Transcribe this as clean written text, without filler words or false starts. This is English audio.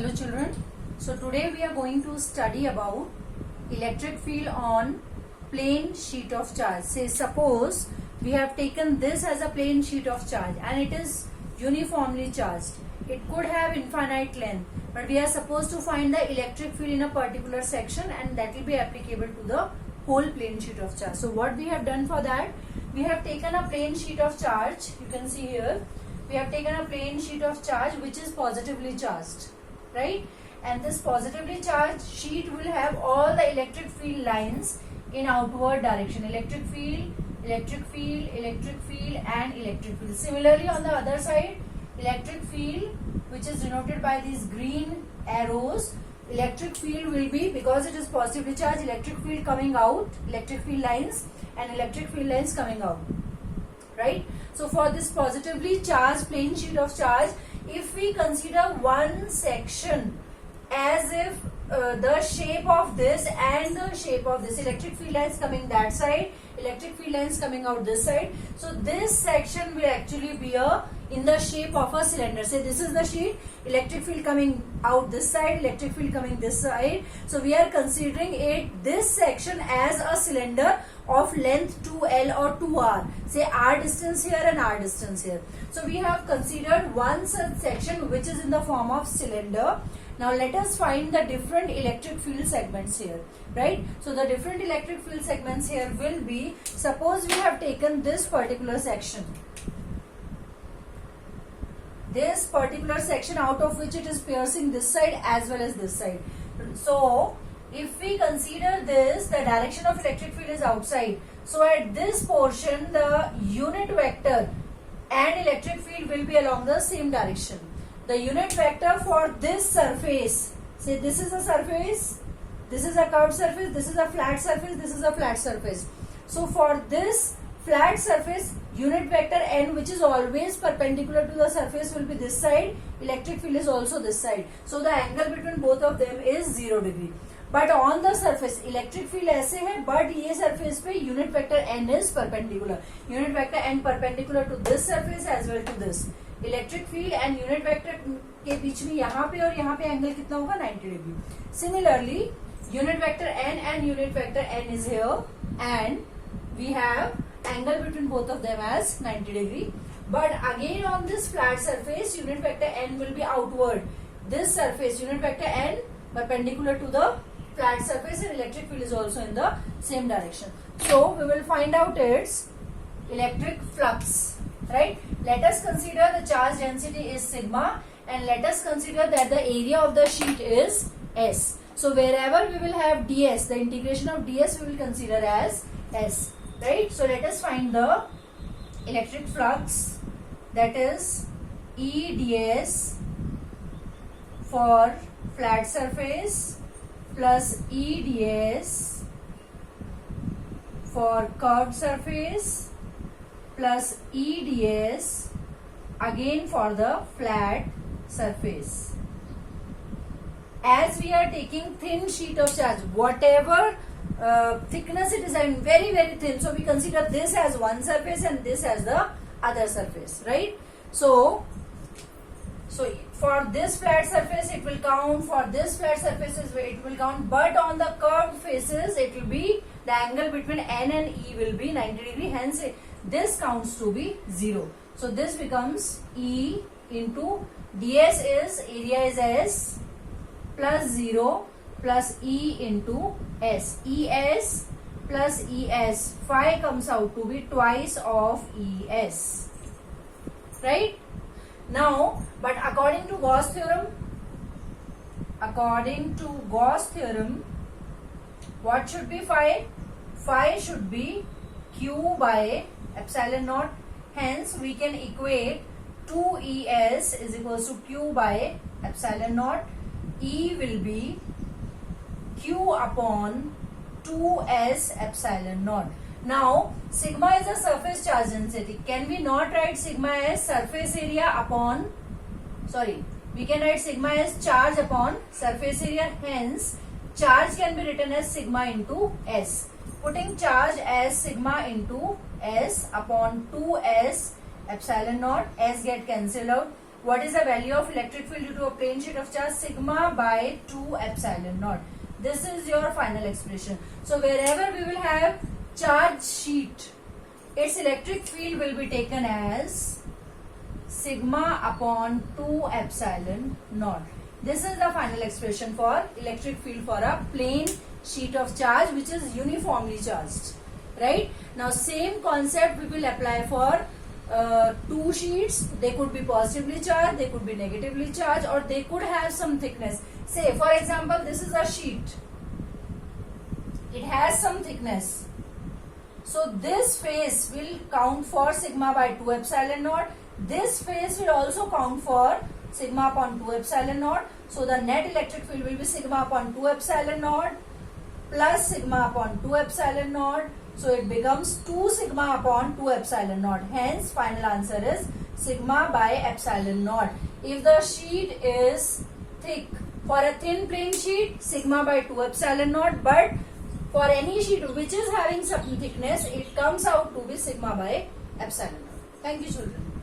Hello children. So today we are going to study about electric field on plain sheet of charge. Say suppose we have taken this as a plain sheet of charge and it is uniformly charged. It could have infinite length, but we are supposed to find the electric field in a particular section and that will be applicable to the whole plain sheet of charge. So what we have done for that, we have taken a plain sheet of charge. You can see here we have taken a plain sheet of charge which is positively charged, right? And this positively charged sheet will have all the electric field lines in outward direction. Electric field, electric field, electric field and electric field. Similarly on the other side, electric field which is denoted by these green arrows, electric field will be, because it is positively charged, electric field coming out, electric field lines and electric field lines coming out, right? So for this positively charged plain sheet of charge, if we consider one section as if the shape of this and the shape of this, electric field lines coming that side, electric field lines coming out this side. So this section will actually be in the shape of a cylinder. Say this is the sheet, electric field coming out this side, electric field coming this side. So we are considering this section as a cylinder of length 2L or 2R. Say R distance here and R distance here. So we have considered one such section which is in the form of cylinder. Now let us find the different electric field segments here, right? So the different electric field segments here will be, suppose we have taken this particular section. This particular section out of which it is piercing this side as well as this side. So if we consider this, the direction of electric field is outside. So at this portion, the unit vector and electric field will be along the same direction. The unit vector for this surface, say this is a surface, this is a curved surface, this is a flat surface, this is a flat surface. So for this flat surface, unit vector n, which is always perpendicular to the surface, will be this side. Electric field is also this side. So the angle between both of them is 0 degree. But on the surface, electric field ऐसे है, but ये surface पे unit vector n is perpendicular. Unit vector n perpendicular to this surface as well to this. Electric field and unit vector के बीच में यहाँ पे और यहाँ पे एंगल कितना होगा 90 degree. Similarly unit vector n and unit vector n is here and we have angle between both of them as 90 degree. But again on this flat surface, unit vector n will be outward. This surface, unit vector n perpendicular to the flat surface and electric field is also in the same direction. So we will find out its electric flux. Right? Let us consider the charge density is sigma and let us consider that the area of the sheet is S. So wherever we will have ds, the integration of ds we will consider as S. Right? So let us find the electric flux, that is E ds for flat surface plus E ds for curved surface plus EDS again for the flat surface. As we are taking thin sheet of charge, whatever thickness it is, and very thin, so we consider this as one surface and this as the other surface, right? So for this flat surface it will count, for this flat surfaces it will count, but on the curved faces it will be, the angle between n and e will be 90 degree, hence this counts to be 0. So this becomes E into ds is, area is S, plus 0 plus E into S. ES plus ES, phi comes out to be twice of ES. Right? Now, but according to Gauss theorem, what should be phi? Phi should be Q by epsilon naught. Hence we can equate 2ES is equals to Q by epsilon naught. E will be Q upon 2S epsilon naught. Now sigma is the surface charge density. Can we not write sigma as surface area upon, we can write sigma as charge upon surface area. Hence charge can be written as sigma into S. Putting charge as sigma into S upon 2S epsilon naught, S get cancelled out. what is the value of electric field due to a plane sheet of charge? Sigma by 2 epsilon naught. This is your final expression. So wherever we will have charge sheet, its electric field will be taken as sigma upon 2 epsilon naught. This is the final expression for electric field for a plane sheet of charge which is uniformly charged. Right? Now same concept we will apply for two sheets. They could be positively charged, they could be negatively charged, or they could have some thickness. Say for example, this is a sheet. It has some thickness. So this face will count for sigma by 2 epsilon naught. This face will also count for sigma upon 2 epsilon naught. So the net electric field will be sigma upon 2 epsilon naught plus sigma upon 2 epsilon naught. So it becomes 2 sigma upon 2 epsilon naught. Hence final answer is sigma by epsilon naught. If the sheet is thick, for a thin plane sheet, sigma by 2 epsilon naught, but for any sheet which is having some thickness, it comes out to be sigma by epsilon naught. Thank you, children.